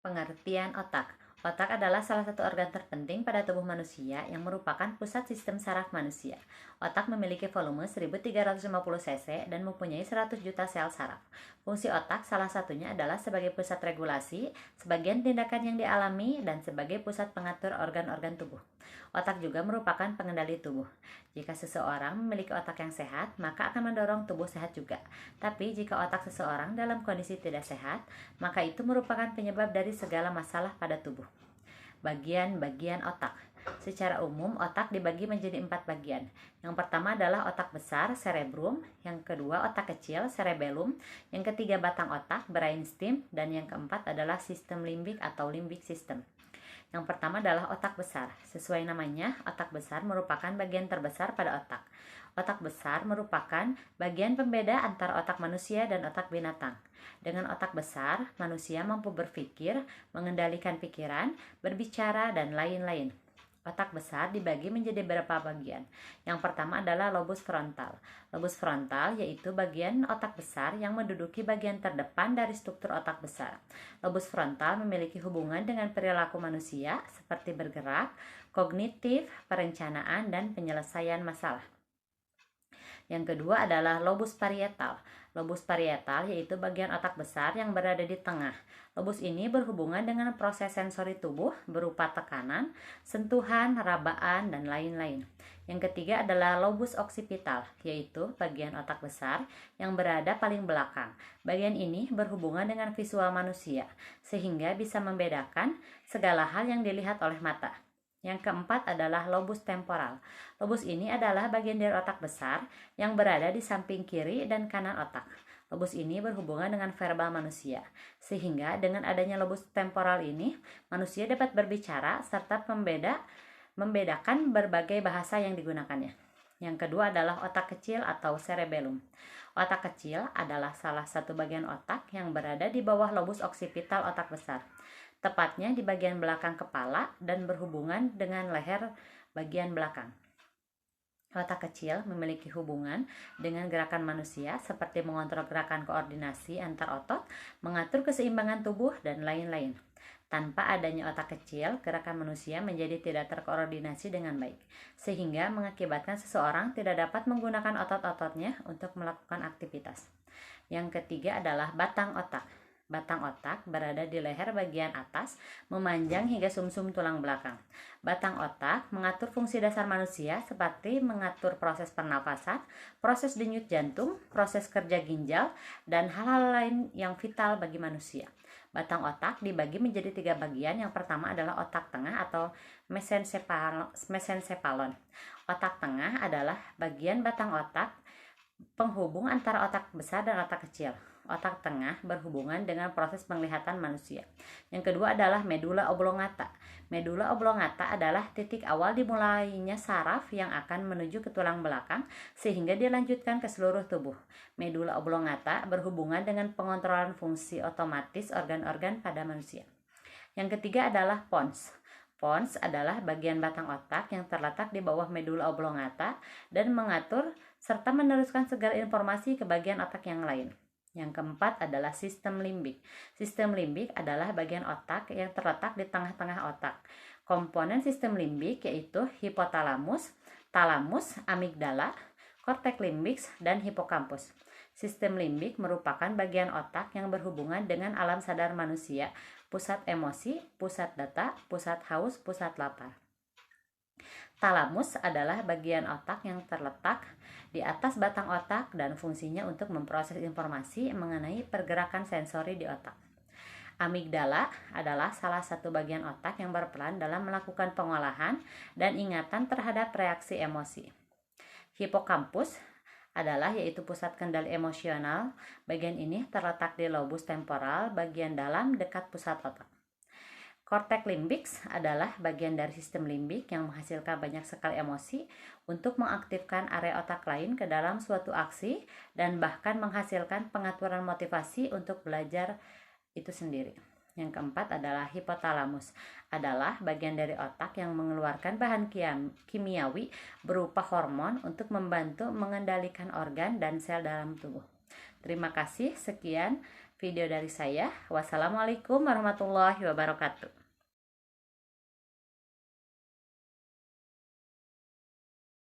Pengertian otak. Otak adalah salah satu organ terpenting pada tubuh manusia yang merupakan pusat sistem saraf manusia. Otak memiliki volume 1350 cc dan mempunyai 100 juta sel saraf. Fungsi otak salah satunya adalah sebagai pusat regulasi, sebagian tindakan yang dialami, dan sebagai pusat pengatur organ-organ tubuh. Otak juga merupakan pengendali tubuh. Jika seseorang memiliki otak yang sehat, maka akan mendorong tubuh sehat juga. Tapi jika otak seseorang dalam kondisi tidak sehat, maka itu merupakan penyebab dari segala masalah pada tubuh. Bagian-bagian otak. Secara umum, otak dibagi menjadi 4 bagian. Yang pertama adalah otak besar, cerebrum. Yang kedua, otak kecil, cerebellum. Yang ketiga, batang otak, brainstem. Dan yang keempat adalah sistem limbik atau limbic system. Yang pertama adalah otak besar. Sesuai namanya, otak besar merupakan bagian terbesar pada otak. Otak besar merupakan bagian pembeda antara otak manusia dan otak binatang. Dengan otak besar, manusia mampu berpikir, mengendalikan pikiran, berbicara, dan lain-lain. Otak besar dibagi menjadi beberapa bagian. Yang pertama adalah lobus frontal. Lobus frontal yaitu bagian otak besar yang menduduki bagian terdepan dari struktur otak besar. Lobus frontal memiliki hubungan dengan perilaku manusia seperti bergerak, kognitif, perencanaan, dan penyelesaian masalah. Yang kedua adalah lobus parietal. Lobus parietal yaitu bagian otak besar yang berada di tengah. Lobus ini berhubungan dengan proses sensori tubuh berupa tekanan, sentuhan, rabaan, dan lain-lain. Yang ketiga adalah lobus occipital, yaitu bagian otak besar yang berada paling belakang. Bagian ini berhubungan dengan visual manusia, sehingga bisa membedakan segala hal yang dilihat oleh mata. Yang keempat adalah lobus temporal. Lobus ini adalah bagian dari otak besar yang berada di samping kiri dan kanan otak. Lobus ini berhubungan dengan verbal manusia, sehingga dengan adanya lobus temporal ini, manusia dapat berbicara serta membedakan berbagai bahasa yang digunakannya. Yang kedua adalah otak kecil atau cerebellum. Otak kecil adalah salah satu bagian otak yang berada di bawah lobus occipital otak besar, tepatnya di bagian belakang kepala dan berhubungan dengan leher bagian belakang. Otak kecil memiliki hubungan dengan gerakan manusia seperti mengontrol gerakan koordinasi antar otot, mengatur keseimbangan tubuh, dan lain-lain. Tanpa adanya otak kecil, gerakan manusia menjadi tidak terkoordinasi dengan baik, sehingga mengakibatkan seseorang tidak dapat menggunakan otot-ototnya untuk melakukan aktivitas. Yang ketiga adalah batang otak. Batang otak berada di leher bagian atas, memanjang hingga sumsum tulang belakang. Batang otak mengatur fungsi dasar manusia seperti mengatur proses pernafasan, proses denyut jantung, proses kerja ginjal, dan hal-hal lain yang vital bagi manusia. Batang otak dibagi menjadi 3 bagian. Yang pertama adalah otak tengah atau mesencephalon. Otak tengah adalah bagian batang otak penghubung antara otak besar dan otak kecil. Otak tengah berhubungan dengan proses penglihatan manusia. Yang kedua adalah medula oblongata. Medula oblongata adalah titik awal dimulainya saraf yang akan menuju ke tulang belakang sehingga dilanjutkan ke seluruh tubuh. Medula oblongata berhubungan dengan pengontrolan fungsi otomatis organ-organ pada manusia. Yang ketiga adalah pons. Pons adalah bagian batang otak yang terletak di bawah medula oblongata dan mengatur serta meneruskan segala informasi ke bagian otak yang lain. Yang keempat adalah sistem limbik. Sistem limbik adalah bagian otak yang terletak di tengah-tengah otak. Komponen sistem limbik yaitu hipotalamus, talamus, amigdala, korteks limbik, dan hipokampus. Sistem limbik merupakan bagian otak yang berhubungan dengan alam sadar manusia, pusat emosi, pusat data, pusat haus, pusat lapar. Talamus adalah bagian otak yang terletak di atas batang otak dan fungsinya untuk memproses informasi mengenai pergerakan sensori di otak. Amigdala adalah salah satu bagian otak yang berperan dalam melakukan pengolahan dan ingatan terhadap reaksi emosi. Hipokampus adalah yaitu pusat kendali emosional. Bagian ini terletak di lobus temporal bagian dalam dekat pusat otak. Korteks limbik adalah bagian dari sistem limbik yang menghasilkan banyak sekali emosi untuk mengaktifkan area otak lain ke dalam suatu aksi dan bahkan menghasilkan pengaturan motivasi untuk belajar itu sendiri. Yang keempat adalah hipotalamus, adalah bagian dari otak yang mengeluarkan bahan kimiawi berupa hormon untuk membantu mengendalikan organ dan sel dalam tubuh. Terima kasih, sekian video dari saya. Wassalamualaikum warahmatullahi wabarakatuh.